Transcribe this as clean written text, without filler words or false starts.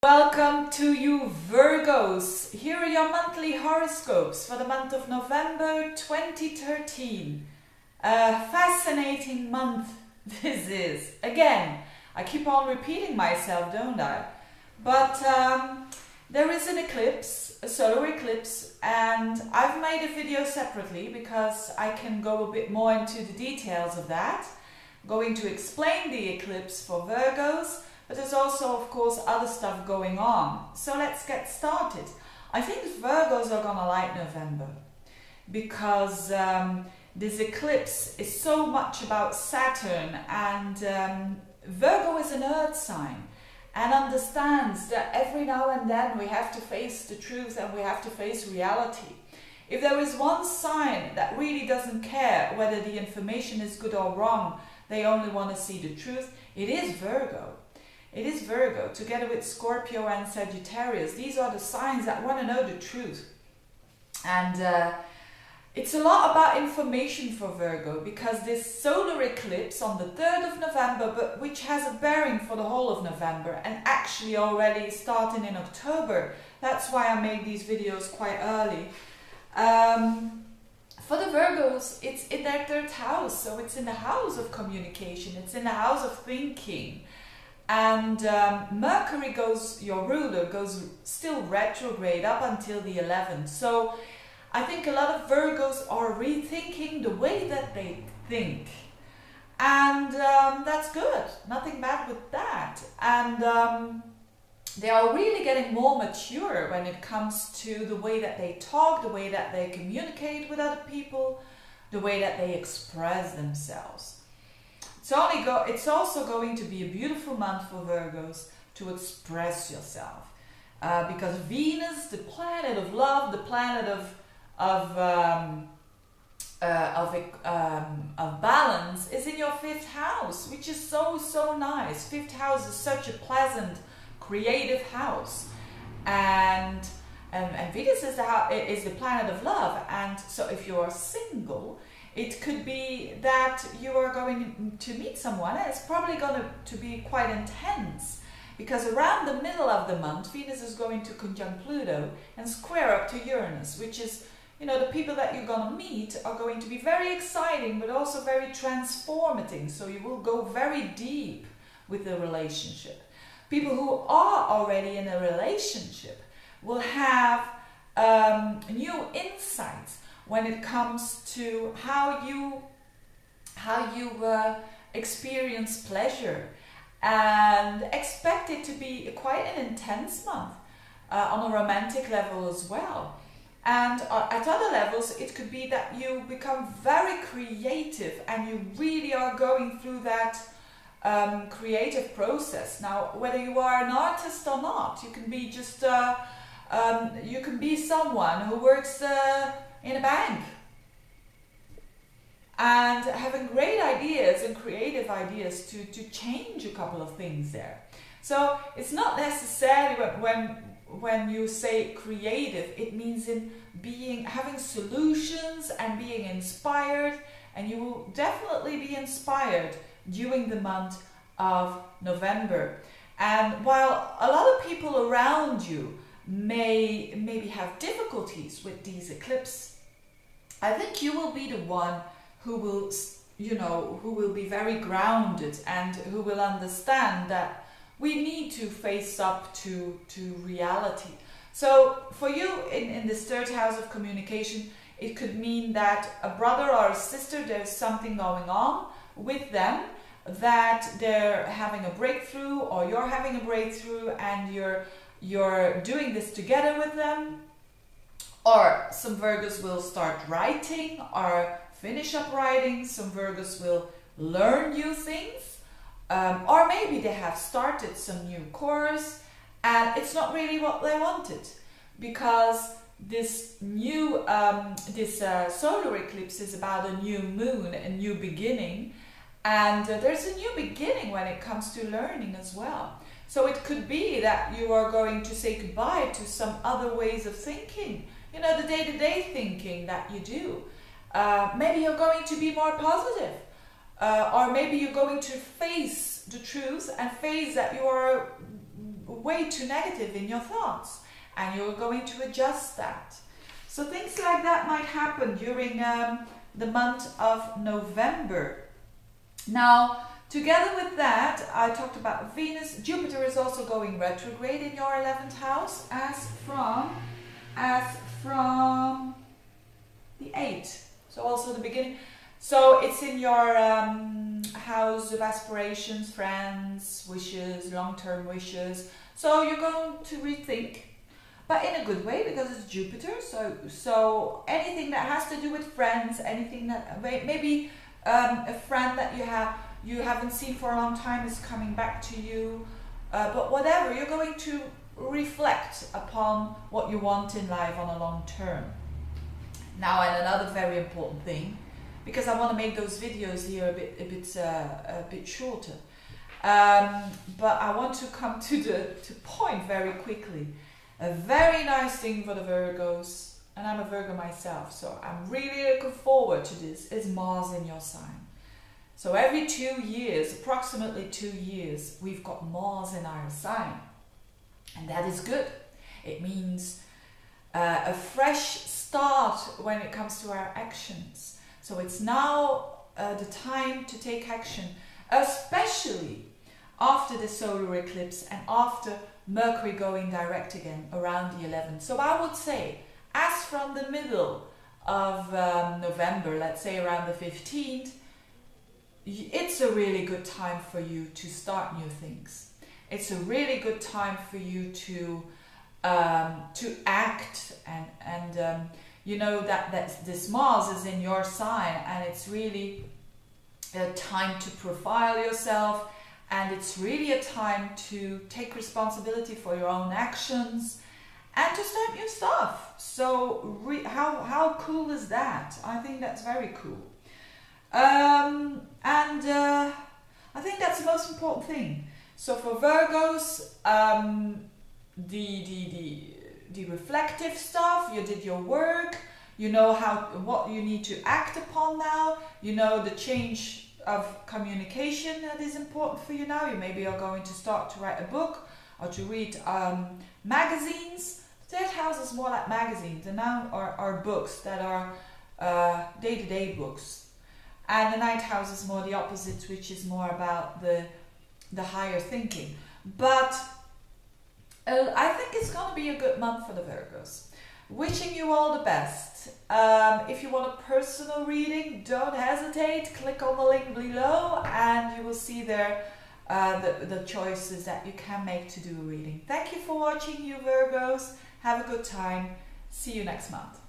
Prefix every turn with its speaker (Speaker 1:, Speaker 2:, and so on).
Speaker 1: Welcome to you Virgos. Here are your monthly horoscopes for the month of November 2013. A fascinating month this is. Again, I keep on repeating myself, don't I? But there is an eclipse, a solar eclipse, and I've made a video separately because I can go a bit more into the details of that. I'm going to explain the eclipse for Virgos. But there's also, of course, other stuff going on. So let's get started. I think Virgos are gonna like November because this eclipse is so much about Saturn, and Virgo is an earth sign and understands that every now and then we have to face the truth and we have to face reality. If there is one sign that really doesn't care whether the information is good or wrong, they only want to see the truth, it is Virgo. It is Virgo, together with Scorpio and Sagittarius. These are the signs that want to know the truth. And it's a lot about information for Virgo, because this solar eclipse on the 3rd of November, but which has a bearing for the whole of November and actually already starting in October. That's why I make these videos quite early. For the Virgos, it's in their 3rd house, so it's in the house of communication, it's in the house of thinking. And Mercury your ruler, goes still retrograde up until the 11th. So I think a lot of Virgos are rethinking the way that they think. And that's good. Nothing bad with that. And they are really getting more mature when it comes to the way that they talk, the way that they communicate with other people, the way that they express themselves. It's also going to be a beautiful month for Virgos to express yourself, because Venus, the planet of love, the planet of balance, is in your 5th house, which is so nice. 5th house is such a pleasant, creative house, and Venus is the planet of love. And so if you are single, it could be that you are going to meet someone, and it's probably going to be quite intense, because around the middle of the month, Venus is going to conjunct Pluto and square up to Uranus, which is, the people that you're going to meet are going to be very exciting, but also very transformative. So you will go very deep with the relationship. People who are already in a relationship will have new insights when it comes to how you experience pleasure, and expect it to be quite an intense month on a romantic level as well. And at other levels, it could be that you become very creative and you really are going through that creative process. Now, whether you are an artist or not, you can be just you can be someone who works in a bank and having great ideas and creative ideas to change a couple of things there. So it's not necessarily when you say creative, it means in having solutions and being inspired, and you will definitely be inspired during the month of November. And while a lot of people around you maybe have difficulties with these eclipses, I think you will be the one who will be very grounded and who will understand that we need to face up to reality. So for you in this 3rd house of communication, it could mean that a brother or a sister, there's something going on with them, that they're having a breakthrough, or you're having a breakthrough, and you're doing this together with them. Or some Virgos will start writing or finish up writing. Some Virgos will learn new things. Or maybe they have started some new course and it's not really what they wanted, because this new solar eclipse is about a new moon, a new beginning. And there's a new beginning when it comes to learning as well. So it could be that you are going to say goodbye to some other ways of thinking. The day-to-day thinking that you do. Maybe you're going to be more positive. Or maybe you're going to face the truth and face that you are way too negative in your thoughts, and you're going to adjust that. So things like that might happen during the month of November. Now, together with that, I talked about Venus. Jupiter is also going retrograde in your 11th house as from the 8th. So also the beginning. So it's in your house of aspirations, friends, wishes, long-term wishes. So you're going to rethink, but in a good way, because it's Jupiter. So anything that has to do with friends, anything that maybe a friend that you haven't seen for a long time is coming back to you. But whatever, you're going to reflect upon what you want in life on a long term. Now, and another very important thing, because I want to make those videos here a bit shorter, but I want to come to the point very quickly. A very nice thing for the Virgos, and I'm a Virgo myself, so I'm really looking forward to this, is Mars in your sign. So every 2 years, approximately 2 years, we've got Mars in our sign, and that is good. It means a fresh start when it comes to our actions. So it's now the time to take action, especially after the solar eclipse and after Mercury going direct again around the 11th. So I would say, as from the middle of November, let's say around the 15th, it's a really good time for you to start new things. It's a really good time for you to act, and you know that this Mars is in your sign, and it's really a time to profile yourself, and it's really a time to take responsibility for your own actions and to start new stuff. So how cool is that? I think that's very cool. I think that's the most important thing. So for Virgos, the reflective stuff, you did your work, you know what you need to act upon now, you know the change of communication that is important for you now. You maybe are going to start to write a book or to read magazines. The 3rd house is more like magazines, and now are books that are day-to-day books. And the 9th house is more the opposite, which is more about the higher thinking. But I think it's going to be a good month for the Virgos. Wishing you all the best. If you want a personal reading, don't hesitate. Click on the link below and you will see there the choices that you can make to do a reading. Thank you for watching, you Virgos. Have a good time. See you next month.